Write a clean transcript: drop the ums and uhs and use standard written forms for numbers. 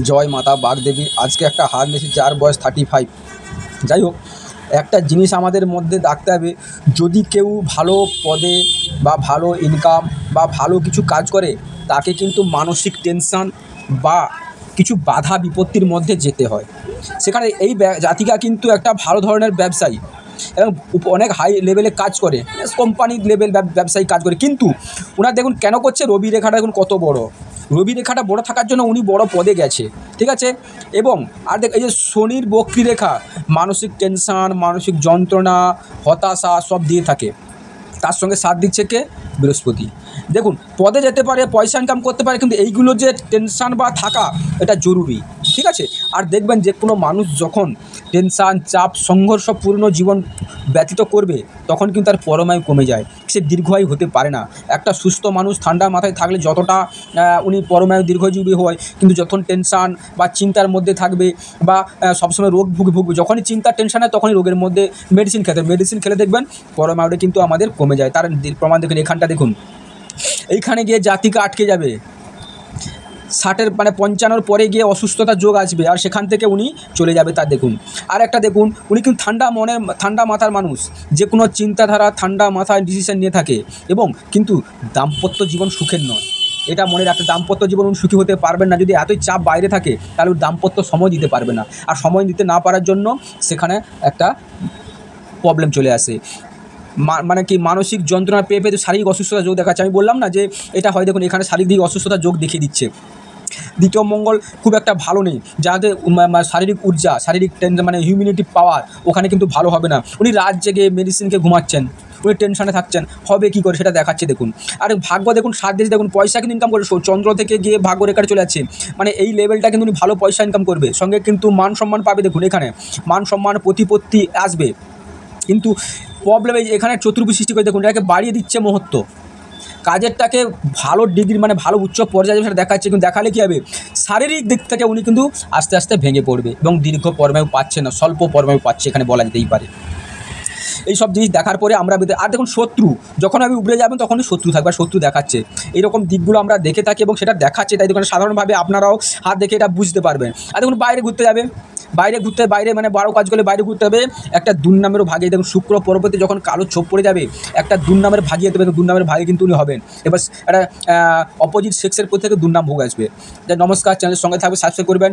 জয় মাতা বাগদেবী। আজকে একটা হার নিয়েছি যার বয়স 35। যাই হোক, একটা জিনিস আমাদের মধ্যে রাখতে হবে, যদি কেউ ভালো পদে বা ভালো ইনকাম বা ভালো কিছু কাজ করে, তাকে কিন্তু মানসিক টেনশান বা কিছু বাধা বিপত্তির মধ্যে যেতে হয়। সেখানে এই জাতিকা কিন্তু একটা ভালো ধরনের ব্যবসায়ী এবং অনেক হাই লেভেলে কাজ করে, কোম্পানি লেভেল ব্যবসায়ী কাজ করে, কিন্তু ওনার দেখুন কেন করছে, রবি রেখাটা দেখুন কত বড়। রবি রেখাটা বড় থাকার জন্য উনি বড় পদে গেছে, ঠিক আছে। এবং আর দেখ, এই যে শনির বক্রী রেখা মানসিক টেনশান, মানসিক যন্ত্রণা, হতাশা সব দিয়ে থাকে। তার সঙ্গে সাথ দিচ্ছে কে? বৃহস্পতি। দেখুন, পদে যেতে পারে, পয়সা ইনকাম করতে পারে, কিন্তু এইগুলো যে টেনশান বা থাকা, এটা জরুরি, ঠিক আছে। আর দেখবেন যে কোনো মানুষ যখন টেনশান, চাপ, সংঘর্ষপূর্ণ জীবন ব্যতীত করবে, তখন কিন্তু তার পরমায়ু কমে যায়, সে দীর্ঘায়ু হতে পারে না। একটা সুস্থ মানুষ ঠান্ডা মাথায় থাকলে যতটা উনি পরমায়ু দীর্ঘজীবী হয়, কিন্তু যখন টেনশান বা চিন্তার মধ্যে থাকবে বা সবসময় রোগ ভুগবে, যখনই চিন্তা টেনশান হয় তখনই রোগের মধ্যে মেডিসিন খেলে দেখবেন পরমায়ুটা কিন্তু আমাদের কমে যায়। তার প্রমাণ দেখুন, এখানটা দেখুন, এইখানে গিয়ে জাতিকা আটকে যাবে, 60-এর মানে 55-র পরে গিয়ে অসুস্থতার যোগ আসবে, আর সেখান থেকে উনি চলে যাবে। তার দেখুন, আর একটা দেখুন, উনি কিন্তু ঠান্ডা মাথার মানুষ, যে কোনো চিন্তাধারা ঠান্ডা মাথায় ডিসিশন নিয়ে থাকে, এবং কিন্তু দাম্পত্য জীবন সুখের নয়, এটা মনে রাখতে। দাম্পত্য জীবন উনি সুখী হতে পারবেন না, যদি এতই চাপ বাইরে থাকে, তাহলে দাম্পত্য সময় দিতে পারবে না, আর সময় দিতে না পারার জন্য সেখানে একটা প্রবলেম চলে আসে। মানে কি, মানসিক যন্ত্রণা পেয়ে পেয়ে শারীরিক অসুস্থতা যোগ দেখাচ্ছে। আমি বললাম না যে এটা হয়, দেখুন এখানে শারীরিক অসুস্থতা যোগ দেখিয়ে দিচ্ছে। দ্বিতীয় মঙ্গল খুব একটা ভালো নেই, যাতে শারীরিক ঊর্জা, শারীরিক মানে হিউম্যানিটি পাওয়ার ওখানে কিন্তু ভালো হবে না। উনি রাত জেগে মেডিসিনকে ঘুমাচ্ছেন, উনি টেনশনে থাকছেন, হবে কী করে সেটা দেখাচ্ছে দেখুন। আর ভাগ্য দেখুন, 7 দেশ দেখুন, পয়সা কিন্তু ইনকাম করে, চন্দ্র থেকে গিয়ে ভাগ্য রেখাটা চলে যাচ্ছে, মানে এই লেভেলটা কিন্তু উনি ভালো পয়সা ইনকাম করবে, সঙ্গে কিন্তু মান সম্মান পাবে। দেখুন এখানে মান সম্মান প্রতিপত্তি আসবে, কিন্তু প্রবলেম এই এখানে চতুর্ভুজ সৃষ্টি করে। দেখুন এটাকে বাড়িয়ে দিচ্ছে মুহূর্ত, কাজেরটাকে ভালো ডিগ্রি মানে ভালো উচ্চ পর্যায়ে সেটা দেখাচ্ছে, কিন্তু দেখালে কী হবে, শারীরিক দিক থেকে উনি কিন্তু আস্তে আস্তে ভেঙে পড়বে এবং দীর্ঘ পরমায়ু পাচ্ছে না, স্বল্প পরমায়ু পাচ্ছে, এখানে বলা যেতেই পারে। এই সব জিনিস দেখার পরে আমরা আর দেখুন, শত্রু যখন আমি উবড়ে যাবেন তখনই শত্রু থাকবে, শত্রু দেখাচ্ছে, এইরকম দিকগুলো আমরা দেখে থাকি এবং সেটা দেখাচ্ছে। তাই দেখুন, সাধারণভাবে আপনারাও হাত দেখে এটা বুঝতে পারবেন। আর দেখুন, বাইরে ঘুরতে যাবে, বাইরে মানে 12 কাজ করলে বাইরে ঘুরতে হবে, একটা দুর্নামেরও ভাগিয়ে। দেখুন শুক্র পরবর্তী যখন কালো ছোপ পড়ে যাবে, একটা দুর্নামের ভাগিয়ে দেবে, দুর্নামের ভাগে কিন্তু উনি হবেন। এবার একটা অপোজিট সেক্সের প্রতি থেকে দুর্নাম ভোগ আসবে। নমস্কার, চ্যানেলের সঙ্গে থাকবে, সাবস্ক্রাইব করবেন।